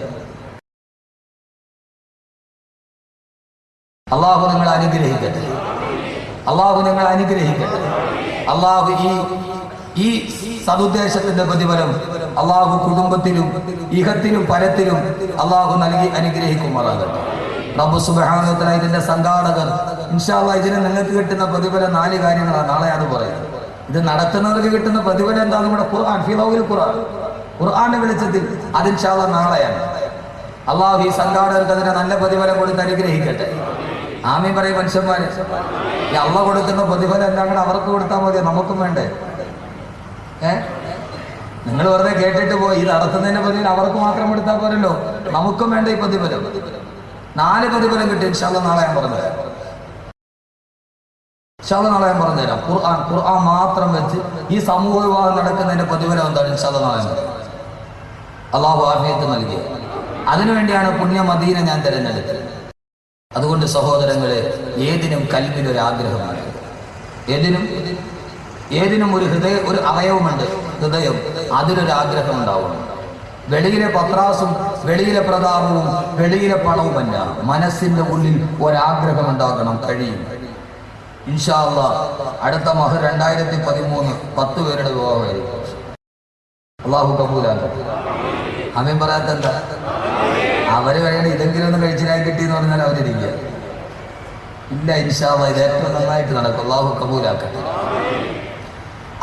[SPEAKER 2] അള്ളാഹു നിങ്ങൾ അനുഗ്രഹിക്കട്ടെ. അള്ളാഹു നിങ്ങൾ അനുഗ്രഹിക്കട്ടെ. അള്ളാഹു ഈ സതുദ്ദേശത്തിന്റെ പ്രതിഫലം അള്ളാഹു കുടുംബത്തിലും ഇഹത്തിലും പരത്തിലും അള്ളാഹു നൽകി അനുഗ്രഹിക്കുമാറാകട്ടെ. റബ്ബ് സുബ്ഹാനഹു വ തആല ഇതിന്റെ സംഘാടകർ ഇൻഷാ അല്ലാഹ് ഇതിന് നിങ്ങൾക്ക് കിട്ടുന്ന പ്രതിഫലം 4 കാര്യങ്ങളാണ്. നാളെ അത് പറയാം. ഇത് നടത്തുന്നവർക്ക് കിട്ടുന്ന പ്രതിഫലം എന്താ? നമ്മുടെ ഖുർആൻ, ഫിദൗൽ ഖുർആന്റെ വെളിച്ചത്തിൽ അത് ഇൻഷാ അല്ലാഹ് നാളെയാണ്. അള്ളാഹു ഈ സംഘാടകർക്ക് അതിനെ നല്ല പ്രതിഫലം കൊടുത്ത് അനുഗ്രഹിക്കട്ടെ. ആമീൻ പറയും മനുഷ്യന്മാര്. ഈ അള്ളാഹ് കൊടുക്കുന്ന പ്രതിഫലം എല്ലാം കൂടെ അവർക്ക് കൊടുത്താൽ മതി, നമുക്കും വേണ്ടേ? നിങ്ങൾ വെറുതെ കേട്ടിട്ട് പോയി. ഇത് നടത്തുന്നതിന്റെ പ്രതിഫലം അവർക്ക് മാത്രം എടുത്താൽ പോരല്ലോ, നമുക്കും വേണ്ട ഈ പ്രതിഫലം. 4 പ്രതിഫലം കിട്ടി. ഇൻഷാ അല്ലാഹ് നാളെ ഞാൻ പറഞ്ഞുതരാം. ഇൻഷാ അല്ലാഹ് നാളെ ഞാൻ പറഞ്ഞുതരാം. ഖുർആൻ മാത്രം വെച്ച് ഈ സമൂഹ വിവാഹം നടക്കുന്നതിന്റെ പ്രതിഫലം എന്താണ് ഇൻഷാ അല്ലാഹ് നാളെ പറയാം. അള്ളാഹു ആഫിയത്ത് നൽകി. അതിനുവേണ്ടിയാണ് പുണ്യ മദീന ഞാൻ തിരഞ്ഞെടുത്തത്. അതുകൊണ്ട് സഹോദരങ്ങളെ, ഏതിനും കൽവിലൊരാഗ്രഹമാണ്. ഏതിനും ഒരു അവയവമുണ്ട്, ഹൃദയം. അതിലൊരാഗ്രഹം ഉണ്ടാവണം. വെളിയിലെ പത്രാസും വെളിയിലെ പ്രതാപവും വെളിയിലെ പണവുമല്ല, മനസ്സിന്റെ ഉള്ളിൽ ഒരാഗ്രഹം ഉണ്ടാകണം. കഴിയും. ഇൻഷാ അല്ലാഹ് അടുത്ത മഹർ 2013 10 പേരുടെ വിവാഹമായിരിക്കും. അള്ളാഹു കബൂലാക്കട്ടെ. അമീൻ പറയാത്ത എന്താ? അവര് കഴിയണം ഇതെങ്കിലും ഒന്ന് കഴിച്ചിനായി കിട്ടിയെന്ന് പറഞ്ഞാൽ അവരിരിക്കുക ഇല്ല. ഇൻഷാ അല്ലാഹ് ഇത് ഏറ്റവും നന്നായിട്ട് നടക്കും. അള്ളാഹു കബൂലാക്കട്ടെ.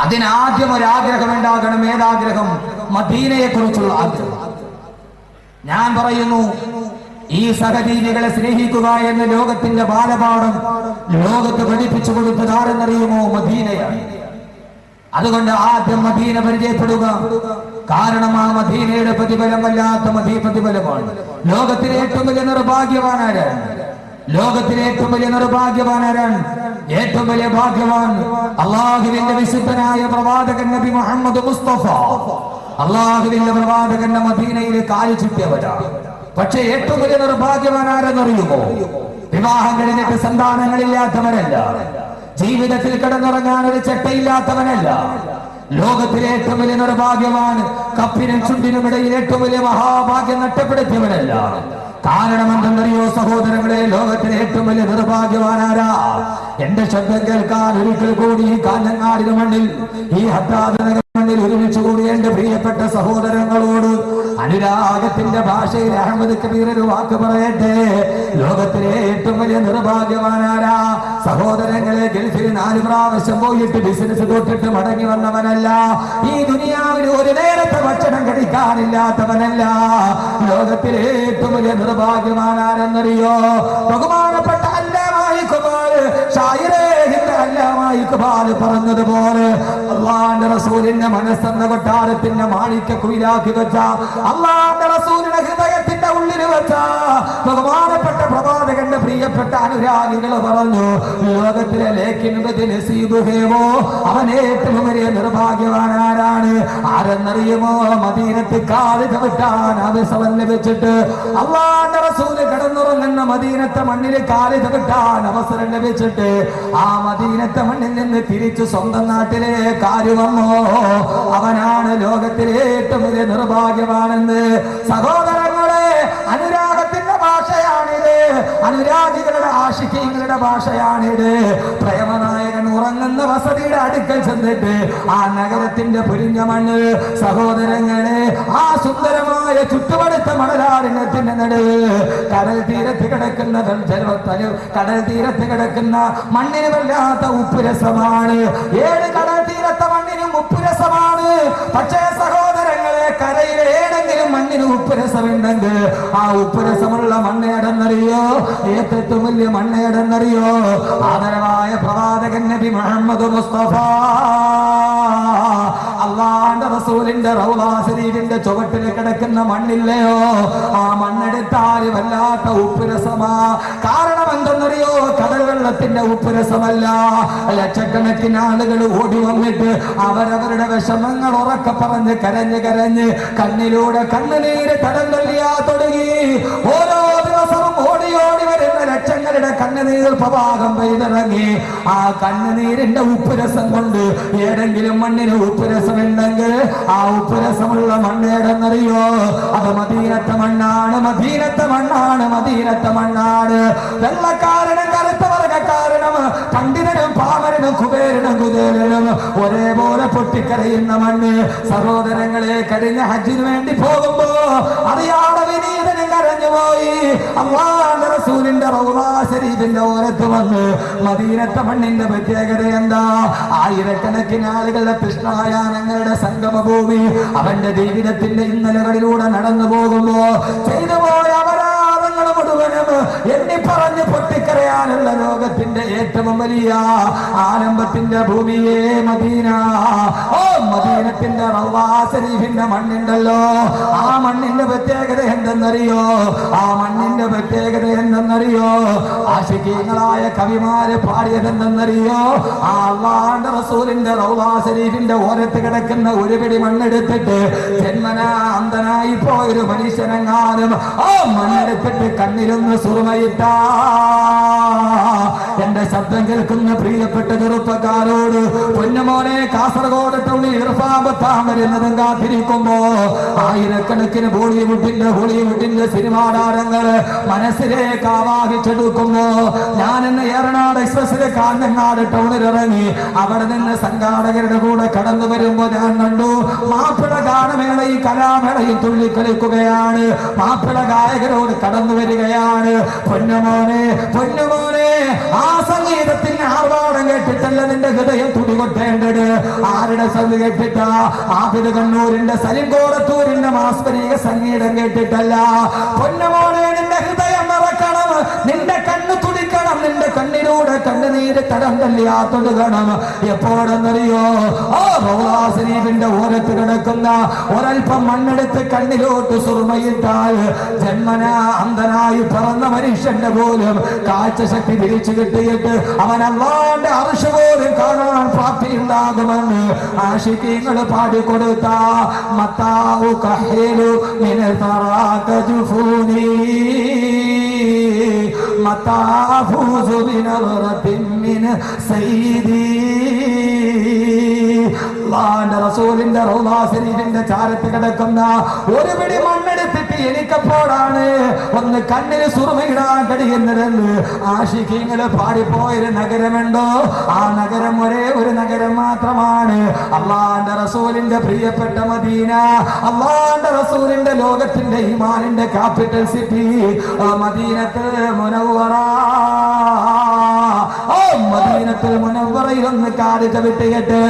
[SPEAKER 2] അതിനാദ്യം ഒരാഗ്രഹം ഉണ്ടാകണം. ഏതാഗ്രഹം? മദീനയെ കുറിച്ചുള്ള ആഗ്രഹം. ഞാൻ പറയുന്നു, ഈ സഹജീവികളെ സ്നേഹിക്കുക എന്ന ലോകത്തിന്റെ ബാലപാഠം ലോകത്ത് പഠിപ്പിച്ചു കൊടുത്തത് ആരെന്നറിയുമോ? മദീനയാണ്. അതുകൊണ്ട് ആദ്യം മദീന പരിചയപ്പെടുക. കാരണം ആ മദീനയുടെ പ്രതിഫലം വല്ലാത്ത പ്രതിഫലമാണ്. ലോകത്തിലെ ഏറ്റവും വലിയ നിർഭാഗ്യവാനാരാണ്? ഏറ്റവും വലിയ ഭാഗ്യവാൻ അള്ളാഹുവിന്റെ വിശുദ്ധനായ പ്രവാചകൻ നബി മുഹമ്മദ് മുസ്തഫ. അള്ളാഹുവിന്റെ പ്രവാചകന്റെ മദീനയിൽ കാലു ചുറ്റിയവരാണ്. പക്ഷെ ഏറ്റവും വലിയ നിർഭാഗ്യവാൻ ആരെന്നറിയുമോ? വിവാഹം കഴിഞ്ഞിട്ട് സന്താനങ്ങളില്ലാത്തവരല്ല, ജീവിതത്തിൽ കിടന്നുറങ്ങാൻ ഒരു ചട്ടയില്ലാത്തവനല്ല. ലോകത്തിലെ ഏറ്റവും വലിയ നിർഭാഗ്യവാൻ കപ്പിനും ചുണ്ടിനും ഇടയിൽ ഏറ്റവും വലിയ മഹാഭാഗ്യം നഷ്ടപ്പെടുത്തിയവനല്ല. കാരണം എന്തെന്നറിയോ സഹോദരങ്ങളെ? ലോകത്തിലെ ഏറ്റവും വലിയ നിർഭാഗ്യവാനാരാ? എന്റെ ശബ്ദം കേൾക്കാൻ ഒരിക്കൽ കൂടി ഈ കാഞ്ഞങ്ങാടിന് മണ്ണിൽ, ഈ ഹത്താദ് മണ്ണിൽ ഒരുമിച്ച് കൂടി എന്റെ പ്രിയപ്പെട്ട സഹോദരങ്ങളോട് അനുരാഗത്തിന്റെ ഭാഷയിൽ അഹമ്മദ് കബീർ ഒരു വാക്ക് പറയട്ടെ. ലോകത്തിലെ ഏറ്റവും വലിയ നിർഭാഗ്യവാനാരാ? സഹോദരങ്ങളെ, ഗൾഫിൽ 4 പ്രാവശ്യം പോയിട്ട് ബിസിനസ് തൊട്ടിട്ട് മടങ്ങി വന്നവനല്ല. ഈ ദുനിയാവിൽ ഒരു നേരത്തെ ഭക്ഷണം കഴിക്കാനില്ലാത്തവനല്ല. ലോകത്തിലെ ഏറ്റവും വലിയ നിർഭാഗ്യവാനാരെന്നറിയോ? ബഹുമാനപ്പെട്ട പറഞ്ഞതുപോലെ അള്ളാന്റെ റസൂലിന്റെ മനസ്സെന്ന കൊട്ടാരത്തിന്റെ മാണിക്യ കുയിലാക്കി വെച്ച, അള്ളാന്റെ റസൂലിന്റെ ഹൃദയത്തിന്റെ ഉള്ളിൽ വെച്ച ബഹുമാനപ്പെട്ട പ്രവാചകന്റെ പ്രിയപ്പെട്ട അനുരാഗികൾ പറഞ്ഞു, ലോകത്തിലെ അവൻ ഏറ്റവും വലിയ നിർഭാഗ്യവാനാരാണ്? ആരെന്നറിയുമോ? മദീനത്ത് കാല് ചവിട്ടാൻ അവസരം ലഭിച്ചിട്ട് അള്ളാന്റെ റസൂല് കിടന്നുറങ്ങുന്ന മദീനത്തെ മണ്ണിൽ കാല് ചവിട്ടാൻ അവസരം ലഭിച്ചിട്ട് ആ മദീനത്തെ മണ്ണിൽ നിന്ന് തിരിച്ചു സ്വന്തം നാട്ടിലെ കാര്യം വന്നോ, അവനാണ് ലോകത്തിലെ ഏറ്റവും വലിയ നിർഭാഗ്യവാനെന്ന്. സഹോദരങ്ങളെ, അനുരാഗത്തിന്റെ ഭാഷയാണിത്, അനുരാഗികളുടെ ആശിക്കങ്ങളുടെ ഭാഷയാണിത്. പ്രേമനായകൻ ഉറങ്ങുന്ന വസതിയുടെ അടുക്കൽ ചെന്നിട്ട് ആ നഗരത്തിന്റെ പുരിഞ്ഞ മണ്ണ്, സഹോദരങ്ങളെ, ആ സുന്ദരമായ ചുറ്റുപടുത്ത മണലാരണ്യത്തിന്റെ നടുവ് കടൽ തീരത്ത് കിടക്കുന്ന മണ്ണിന് വല്ലാത്ത ഉപ്പുരസമാണ്. 7 കടൽ തീരത്തെ മണ്ണിനും ഉപ്പുരസമാണ്. പക്ഷേ സഹോദരങ്ങളെ, കരയിലെ ഏതെങ്കിലും മണ്ണിന് ഉപ്പുരസമുണ്ടെങ്കിൽ ആ ഉപ്പുരസമുള്ള മണ്ണേടെന്നറിയോ? ഏറ്റവും വലിയ മണ്ണേടെന്നറിയോ? ആദരവായ പ്രവാചകൻ നബി മുഹമ്മദ് മുസ്തഫ അള്ളാന്റെ റസൂലിന്റെ റൗള ശരീഫിന്റെ ചുവട്ടിൽ കിടക്കുന്ന മണ്ണില്ലയോ? ആ മണ്ണെടുത്താൽ വല്ലാത്ത ഉപ്പുരസമാ. കാരണം എന്തെന്നറിയോ? കടൽ വെള്ളത്തിന്റെ ഉപ്പുരസമല്ല. ലക്ഷക്കണക്കിന് ആളുകൾ ഓടി വന്നിട്ട് അവരവരുടെ വിഷമങ്ങൾ ഉറക്കെ പറഞ്ഞ് കരഞ്ഞ് കണ്ണിലൂടെ കണ്ണുനീര് തടം തള്ളിയാ തുടങ്ങി. ഓരോ ദിവസവും ഓടി വരുന്ന ലക്ഷങ്ങളുടെ കണ്ണുനീർ പ്രവാഹം പെയ്തിറങ്ങി. ആ കണ്ണുനീരിന്റെ ഉപ്പുരസം കൊണ്ട് ഏതെങ്കിലും മണ്ണിന് ഉപ്പുരസമുണ്ടെങ്കിൽ ആ ഉപ്പുരസമുള്ള മണ്ണേടെന്നറിയോ? അത് മദീനത്തെ മണ്ണാണ്. വെള്ളക്കാരനും കറുത്ത വർഗക്കാരനും പണ്ഡിതനും പാമരനും കുബേരനും കുബേരനും ഒരേപോലെ പൊട്ടിക്കരയുന്ന മണ്ണ്. സഹോദരങ്ങളെ, കഴിഞ്ഞ ഹജ്ജിന് വേണ്ടി പോകുമ്പോ അറിയാതെ വിനീതനും കരഞ്ഞുപോയി. അല്ലാഹുവിന്റെ റസൂലിന്റെ റൗള ശരീഫിന്റെ ഓരത്ത് വന്ന് മദീനത്തെ മണ്ണിന്റെ പ്രത്യേകത എന്താ? ആയിരക്കണക്കിന് ആളുകളുടെ കൃഷ്ണായാനങ്ങളുടെ സംഗമഭൂമി. അവന്റെ ജീവിതത്തിന്റെ ഇന്നലകളിലൂടെ നടന്നു പോകുമ്പോ ചെയ്തുപോയ അപരാധങ്ങൾ മുഴുവനും എണ്ണി പറഞ്ഞ് പൊട്ടിക്കര പറയാനുള്ള ലോകത്തിന്റെ ഏറ്റവും വലിയ ആലംബത്തിന്റെ ഭൂമിയെ മദീന. ഓ മദീനത്തിന്റെ റൗളാ ശരീഫിന്റെ മണ്ണുണ്ടല്ലോ, ആ മണ്ണിന്റെ പ്രത്യേകത എന്തെന്നറിയോ? ആ മണ്ണിന്റെ പ്രത്യേകത എന്തെന്നറിയോ? ആശികീങ്ങളായ കവിമാര് പാടിയതെന്തെന്നറിയോ? ആ അല്ലാഹുവിന്റെ റസൂലിന്റെ റൗളാ ശരീഫിന്റെ ഓരത്ത് കിടക്കുന്ന ഒരു പിടി മണ്ണെടുത്തിട്ട് ജന്മനാ അന്ധനായി പോയൊരു മനുഷ്യനെങ്ങാനും ആ മണ്ണെടുത്തിട്ട് കണ്ണിലൊന്ന് സുറുമയിട്ട എന്റെ ശബ്ദം കേൾക്കുന്ന പ്രിയപ്പെട്ട ചെറുപ്പക്കാരോട്, പൊന്നുമോനെ കാസർഗോഡ് ടൗണിൽ ഇർഫാബത്താൻ വരുന്നതും കാത്തിരിക്കുമ്പോ ആയിരക്കണക്കിന് ബോളിവുഡിന്റെ സിനിമാ താരങ്ങള് മനസ്സിലേക്ക് ആവാഹിച്ചെടുക്കുമ്പോ ഞാൻ ഇന്ന് ഏറനാട് എക്സ്പ്രസിലെ കാഞ്ഞങ്ങാട് ടൗണിൽ ഇറങ്ങി അവിടെ നിന്ന് സംഘാടകരുടെ കൂടെ കടന്നു വരുമ്പോ ഞാൻ കണ്ടു മാപ്പിള ഗാനമേളയും കലാമേളയും തുള്ളിക്കളിക്കുകയാണ്. മാപ്പിള ഗായകരോട് കടന്നു വരികയാണ്. പൊന്നുമോനെ പൊന്നുമോനെ, ആ സംഗീതത്തിന്റെ ആർഭാടം കേട്ടിട്ടല്ല നിന്റെ ഹൃദയം തുടികൊട്ടേണ്ടത്. ആരുടെ സംഗീതം കേട്ടിട്ടാ? ആബിദ് കണ്ണൂരിന്റെ സലിം കോടത്തൂരിന്റെ മാസ്മരിക സംഗീതം കേട്ടിട്ടല്ല. പൊന്നുമോനെ, നിന്റെ ഹൃദയം മറക്കണം, നിന്റെ കണ്ണ് തുടിക്കണം, നിന്റെ കണ്ണിലൂടെ കണ്ണുനീര് തടം തല്ലിയാത്തൊടുക്കണം. എപ്പോഴെന്നറിയോ? ആ റൗളാ ശരീഫിന്റെ ഓരത്ത് കിടക്കുന്ന ഒരൽപ്പം മണ്ണെടുത്ത് കണ്ണിലോട്ട് സുറുമയിട്ടാൽ ജന്മനാ അന്ധനായി പിറന്ന മനുഷ്യന്റെ പോലും കാഴ്ചശക്തി തിരിച്ചു കിട്ടിയിട്ട് അവൻ അല്ലാഹുവിന്റെ അർശ് പോലും കാണാൻ പ്രാപ്തിയുണ്ടാകുമെന്ന് ആശിഖീങ്ങൾ പാടിക്കൊടുത്ത മത്താഉ കഹീലു മിൻ തറാക ജുഫൂനി മത്താഫൂസു ബിനറത്തിൻ മിൻ സയ്യിദി. അല്ലാഹുവിന്റെ റസൂലിന്റെ റൗളാ ശരീഫിന്റെ ചാരത്ത് കിടക്കുന്ന ഒരു പിടി മണ്ണെടുത്തിട്ട് എനിക്കപ്പോഴാണ് ഒന്ന് കണ്ണിന് സുറുമയിടാൻ കഴിയുന്നതെന്ന് ആശിഖീങ്ങള് പാടിപ്പോയൊരു നഗരമുണ്ടോ? ആ നഗരം ഒരേ ഒരു നഗരം മാത്രമാണ്, അല്ലാഹുവിന്റെ റസൂലിന്റെ പ്രിയപ്പെട്ട മദീന. അല്ലാഹുവിന്റെ റസൂലിന്റെ ലോകത്തിന്റെ ഈമാനിന്റെ ക്യാപിറ്റൽ സിറ്റി മദീനത്തുൽ മുനവ്വറ. ഓ മദീനത്തുൽ മുനവ്വറയിൽ ഒന്ന് കാല് ചവിട്ടിയിട്ട്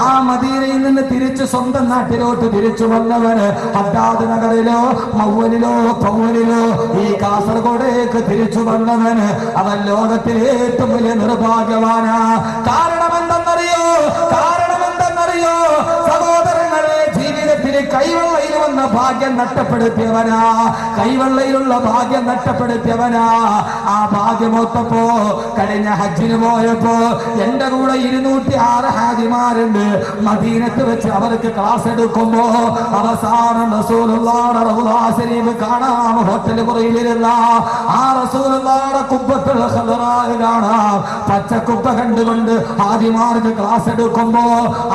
[SPEAKER 2] ആ മദീനയിൽ നിന്ന് തിരിച്ച് സ്വന്തം നാട്ടിലോട്ട് തിരിച്ചു വന്നവന് ഹദ്ദാദ് നഗറിലോ മൗവലിലോ പൗവലിലോ ഈ കാസർഗോഡേക്ക് തിരിച്ചു വന്നവന് അവൻ ലോകത്തിലെ ഏറ്റവും വലിയ നിർഭാഗ്യവാനാ. കാരണം എന്തെന്നറിയോ? സഹോദരങ്ങളെ, ജീവിതത്തിൽ കൈവെള്ളയിൽ വന്ന ഭാഗ്യം നഷ്ടപ്പെടുത്തിയവനാ, കൈവെള്ളയിലുള്ള ഭാഗ്യം നഷ്ടപ്പെടുത്തിയവനാ. ആ ഭാഗ്യമൊത്തപ്പോ കഴിഞ്ഞ ഹജ്ജിന് പോയപ്പോ എന്റെ കൂടെ 206 ഹാജിമാരുണ്ട്. മദീനത്ത് വെച്ച് അവർക്ക് ക്ലാസ് എടുക്കുമ്പോ അവസാനം റസൂലുള്ളാഹിയുടെ റൗളാ ശരീഫ് കാണാം. ഹോട്ടൽ മുറിയിലിരുന്ന ആ റസൂലുള്ളാഹിയുടെ കുബ്ബത്തുൽ ഖദറാ കാണാം. പച്ചക്കുബ്ബ കണ്ടുകൊണ്ട് ഹാജിമാർക്ക് ക്ലാസ് എടുക്കുമ്പോ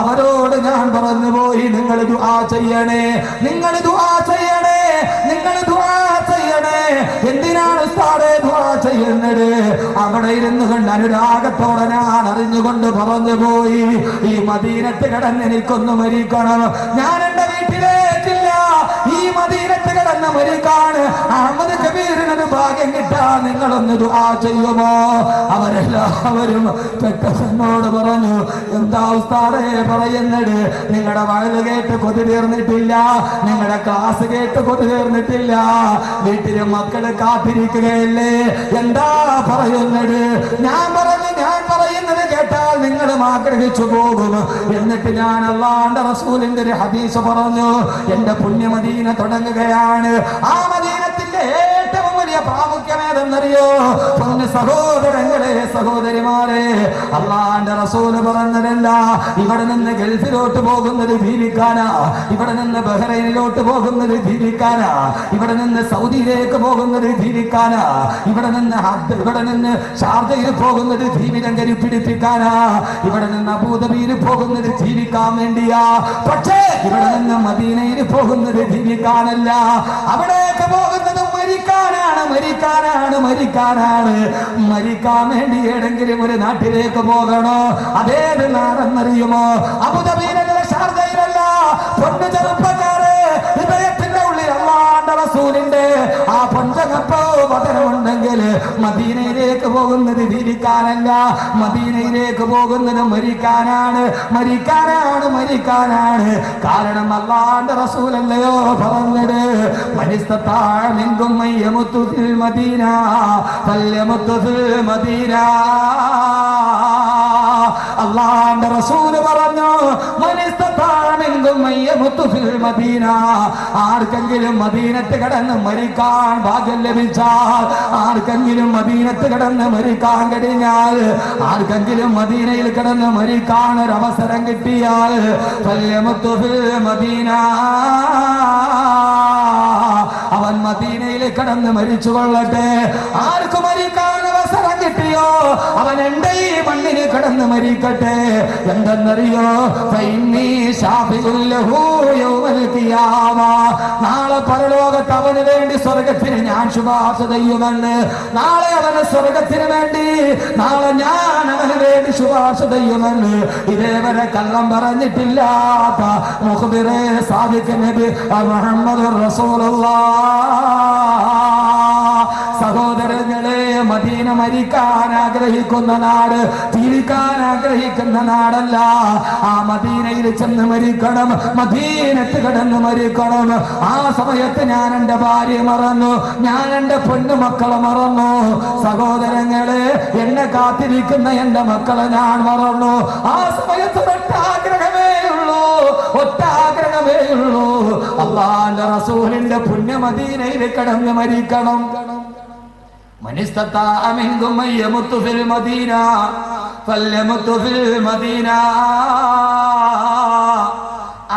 [SPEAKER 2] അവരോട് ഞാൻ പറഞ്ഞു പോയി, നിങ്ങൾ ദുആ ചെയ്യണേ, നിങ്ങൾ ദുആ ചെയ്യണേ, നിങ്ങൾ ദുആ ചെയ്യണേ. എന്തിനാണ് ഉസ്താദേ ദുആ ചെയ്യുന്നത്? അവിടെ ഇരുന്നു കൊണ്ട് അനുരാഗത്തോടെ ഞാൻ അറിഞ്ഞുകൊണ്ട് പറഞ്ഞു പോയി, ഈ മദീനത്ത് കിടന്ന് എനിക്കൊന്ന് മരിക്കണം. ഞാൻ എന്റെ വീട്ടിലേക്കില്ല, ഈ മദീനത്ത് കിടന്ന് മരിക്കാണ്. അഹമ്മദ് കബീറിനൊരു ഭാഗ്യം കിട്ടാൻ നിങ്ങളൊന്ന് ദുആ ചെയ്യുമോ? അവരെല്ലാവരും പെട്ടെന്നോട് പറഞ്ഞു, എന്താ ഉസ്താദേ പറയുന്നത്? നിങ്ങളുടെ വഴല് കേട്ട് കൊതി തീർന്നിട്ടില്ല, നിങ്ങളുടെ ക്ലാസ് കേട്ട് കൊതി തീർന്നിട്ടില്ല, വീട്ടിലെ മക്കള് കാത്തിരിക്കുകയല്ലേ, എന്താ പറയുന്നത്? ഞാൻ പറയുന്നത് കേട്ടാൽ നിങ്ങളും ആഗ്രഹിച്ചു പോകും. എന്നിട്ട് ഞാൻ അല്ലാഹുവിന്റെ റസൂലിന്റെ ഒരു ഹദീസ് പറഞ്ഞു. എന്റെ പുണ്യമദീന തുടങ്ങുകയാണ്. ആ മദീനത്തിന്റെ ഏറ്റവും വലിയ പ്രാമുഖ്യം ഏതെന്നറിയോ? പൊന്നു സഹോദരങ്ങളെ, സഹോദരിമാരെ, അല്ലാഹുവിന്റെ റസൂല് പറഞ്ഞതല്ല, ഇവിടെ നിന്ന് ഗൾഫിലോട്ട് പോകുന്നത് ജീവിക്കാനാ, ഇവിടെ നിന്ന് ബഹ്റൈനിലോട്ട് പോകുന്നത് ജീവിക്കാനാ, ഇവിടെ നിന്ന് സൗദിയിലേക്ക് പോകുന്നത് ജീവിക്കാനാ, ഇവിടെ നിന്ന് ഷാർജയിൽ പോകുന്നത് ജീവിതം കരിപ്പിടിപ്പിക്കാനാ, ഇവിടെ നിന്ന് അബൂദബിയിൽ പോകുന്നത് ജീവിക്കാൻ വേണ്ടിയാ. പക്ഷേ ഇവിടെ നിന്ന് മദീനയിൽ പോകുന്നത് ജീവിക്കാനല്ല, അവിടേക്ക് പോകുന്നത് മരിക്കാനാണ്, മരിക്കാനാണ്, മരിക്കാനാണ്. മരിക്കാൻ വേണ്ടി ഏതെങ്കിലും ഒരു നാട്ടിലേക്ക് പോകണോ? അതേത് നാടെന്നറിയുമോ? അബൂദബിയിലല്ല, ഷാർജയിലല്ല. പൊന്നു ചെറുപ്പക്കാരെ, ഹൃദയത്തിന്റെ ഉള്ളിൽ അല്ലാഹുവിന്റെ റസൂലിന്റെ ആ പഞ്ചകം തണുപ്പോ മദീനയിലേക്ക് പോകുന്നത് ജീവിക്കാനല്ല, മദീനയിലേക്ക് പോകുന്നത് മരിക്കാനാണ്. കാരണം അല്ലാഹുവിന്റെ റസൂലല്ലയോ പറഞ്ഞത്, മനിസ്തതാഅ മയ്യമുത്തു ഫിൽ മദീന ഫൽയമുത്തു ഫിൽ മദീന. അല്ലാഹുവിന്റെ റസൂൽ പറഞ്ഞു, ആർക്കെങ്കിലും മദീനത്ത് കടന്ന് മരിക്കാൻ ഭാഗ്യം ലഭിച്ചാൽ, ആർക്കെങ്കിലും മദീനത്ത് കടന്ന് മരിക്കാൻ കഴിഞ്ഞാൽ, ആർക്കെങ്കിലും മദീനയിൽ കിടന്ന് മരിക്കാൻ ഒരു അവസരം കിട്ടിയാൽ മദീന, അവൻ മദീനയിൽ കിടന്ന് മരിച്ചു കൊള്ളട്ടെ. ആർക്ക് മരിക്കാൻ അവസരം കിട്ടിയോ അവൻ എന്റെ ഈ മണ്ണിൽ കിടന്ന് മരിക്കട്ടെ. എന്തെന്നറിയോ, നാളെ പരലോകത്ത് അവന് വേണ്ടി സ്വർഗത്തിന് ഞാൻ ശുപാർശ ചെയ്യുമെന്ന്. നാളെ അവന് സ്വർഗത്തിന് വേണ്ടി, നാളെ ഞാൻ അവന് വേണ്ടി ശുപാർശ ചെയ്യുമെന്ന് ഇതേവരെ കള്ളം പറഞ്ഞിട്ടില്ലാത്ത മുഖ്ബിറെ സാദിഖ് നബി മുഹമ്മദ് റസൂലുള്ളാഹ്. സഹോദരങ്ങളെ, മദീന മരിക്കാൻ ആഗ്രഹിക്കുന്ന നാട്, ജീവിക്കാൻ ആഗ്രഹിക്കുന്ന നാടല്ല. ആ മദീനയിൽ ചെന്ന് മരിക്കണം, മദീനത്ത് കിടന്ന് മരിക്കണം. ആ സമയത്ത് ഞാൻ എൻ്റെ ഭാര്യ മറന്നു, ഞാൻ എൻ്റെ പൊന്നുമക്കളെ മറന്നു. സഹോദരങ്ങളെ, എന്നെ കാത്തിരിക്കുന്ന എൻ്റെ മക്കളെ ഞാൻ മറന്നു. ആ സമയത്ത് ഒറ്റ ആഗ്രഹമേ ഉള്ളൂ, അല്ലാഹുവിന്റെ റസൂലിന്റെ പുണ്യ മദീനയിൽ കിടന്ന് മരിക്കണം. മനിസ്തതാഅ മിൻകും മയ്യമുത്തു ഫിൽ മദീന ഫൽയമുത്തു ഫിൽ മദീന.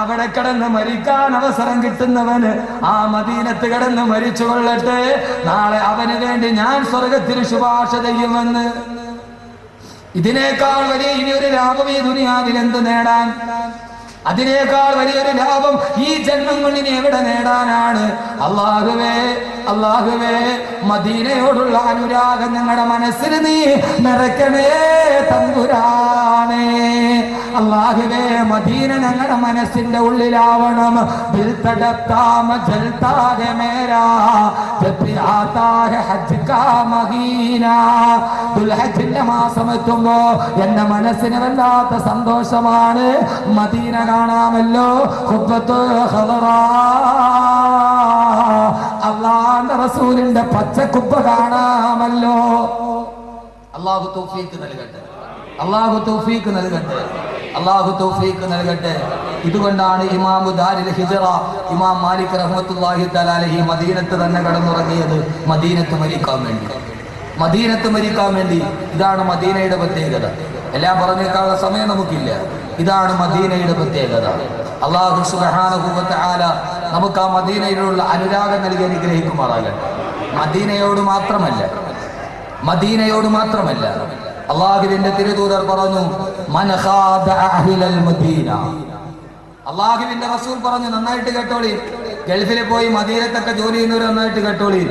[SPEAKER 2] അവിടെ കിടന്ന് മരിക്കാൻ അവസരം കിട്ടുന്നവന് ആ മദീനത്ത് കിടന്ന് മരിച്ചു കൊള്ളട്ടെ. നാളെ അവന് വേണ്ടി ഞാൻ സ്വർഗത്തിന് ശുപാർശ ചെയ്യുമെന്ന്. ഇതിനേക്കാൾ വലിയ ഇനിയൊരു ലാഭം ഈ ദുനിയാവിൽ എന്ത് നേടാൻ? അതിനേക്കാൾ വലിയൊരു ലാഭം ഈ ജന്മം കൊണ്ടിന് എവിടെ നേടാനാണ്? അല്ലാഹുവേ, മദീനയോടുള്ള അനുരാഗം ഞങ്ങളുടെ മനസ്സിൽ നീ നിറയ്ക്കണേ തമ്പുരാനേ. അല്ലാഹുവേ, മദീന ഞങ്ങളുടെ മനസ്സിന്റെ ഉള്ളിലാവണം. ദുൽഹജ്ജിന്റെ മാസം എത്തുമ്പോ എന്റെ മനസ്സിന് വല്ലാത്ത സന്തോഷമാണ്. മദീന കാണാമല്ലോ, അല്ലാഹുവിന്റെ റസൂലിന്റെ പച്ചക്കുബ്ബ കാണാമല്ലോ. അല്ലാഹു തൗഫീഖ് നൽകട്ടെ, അല്ലാഹു തൗഫീഖ് നൽകട്ടെ, അല്ലാഹു തൗഫീഖ് നൽകട്ടെ. ഇതുകൊണ്ടാണ് ഇമാമു ദാരിൽ ഹിജ്റ ഇമാം മാലിക് റഹ്മത്തുള്ളാഹി തആല അലൈഹി മദീനത്ത് തന്നെ കടന്നുറങ്ങിയത് മദീനത്ത് മരിക്കാൻ വേണ്ടി. ഇതാണ് മദീനയുടെ പ്രത്യേകത. എല്ലാം പറഞ്ഞേക്കാനുള്ള സമയം നമുക്കില്ല. ഇതാണ് മദീനയുടെ പ്രത്യേകത. അല്ലാഹു സുബ്ഹാനഹു വ തആല നമുക്ക് ആ മദീനയിലുള്ള അനുരാഗം നൽകി അനുഗ്രഹിക്കുമാറാകട്ടെ. മദീനയോട് മാത്രമല്ല അല്ലാഹുവിന്റെ തിരുദൂതർ പറഞ്ഞു, മൻ ഖാദ അഹ്ലൽ മദീന. അല്ലാഹുവിന്റെ റസൂൽ പറഞ്ഞു, നന്നായിട്ട് കേട്ടോളി, ഗൾഫിൽ പോയി മദീനത്തൊക്കെ ജോലി ചെയ്യുന്നവർ നന്നായിട്ട് കേട്ടോളി.